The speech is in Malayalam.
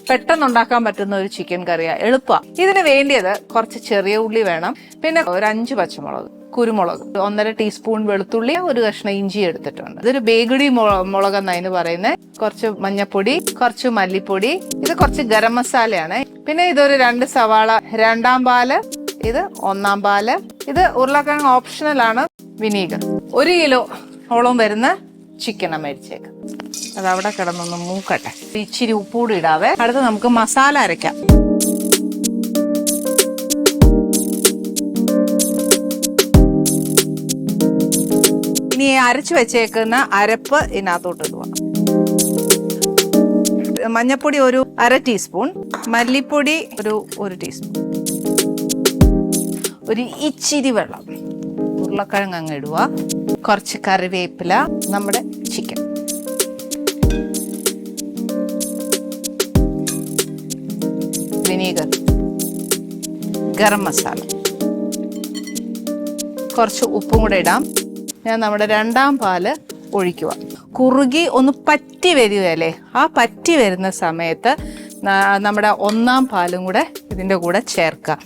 പെട്ടെന്ന് ഉണ്ടാക്കാൻ പറ്റുന്ന ഒരു ചിക്കൻ കറിയാണ്, എളുപ്പമാണ്. ഇതിന് വേണ്ടിയത് കുറച്ച് ചെറിയ ഉള്ളി വേണം, പിന്നെ ഒരു 5 പച്ചമുളക്, കുരുമുളക്, 1.5 ടീസ്പൂൺ വെളുത്തുള്ളി, ഒരു കഷ്ണം ഇഞ്ചി എടുത്തിട്ടുണ്ട്. ഇതൊരു ബേഗഡി മുളക് എന്നതിന് പറയുന്നത്. കുറച്ച് മഞ്ഞപ്പൊടി, കുറച്ച് മല്ലിപ്പൊടി, ഇത് കുറച്ച് ഗരം മസാലയാണ്. പിന്നെ ഇതൊരു 2 സവാള, 2-ാം പാല്, ഇത് 1-ാം പാല്. ഇത് ഉരുളക്കിഴങ്ങ് ഓപ്ഷണൽ ആണ്. വിനീഗർ. 1 കിലോ ഓളം വരുന്ന ചിക്കനാണ് മേടിച്ചേക്ക്. അത് അവിടെ കിടന്നൊന്ന് മൂക്കട്ടെ. ഇച്ചിരി ഉപ്പൂടി ഇടാവേ. അടുത്ത് നമുക്ക് മസാല അരയ്ക്കാം. ഇനി അരച്ചു വെച്ചേക്കുന്ന അരപ്പ് ഇതിനകത്തോട്ട് ഇടുക. മഞ്ഞപ്പൊടി ഒരു 1/2 ടീസ്പൂൺ, മല്ലിപ്പൊടി ഒരു 1 ടീസ്പൂൺ, ഒരു ഇച്ചിരി വെള്ളം, ഉരുളക്കിഴങ്ങ് അങ്ങ് ഇടുക, കുറച്ച് കറിവേപ്പില, നമ്മുടെ ചിക്കൻ, വിനീഗർ, ഗരം മസാല, കുറച്ച് ഉപ്പും കൂടെ ഇടാം. ഞാൻ നമ്മുടെ 2-ാം പാല് ഒഴിക്കുക. കുറുകി ഒന്ന് പറ്റി വരികയല്ലേ, ആ പറ്റി വരുന്ന സമയത്ത് നമ്മുടെ 1-ാം പാലും കൂടെ ഇതിൻ്റെ കൂടെ ചേർക്കുക.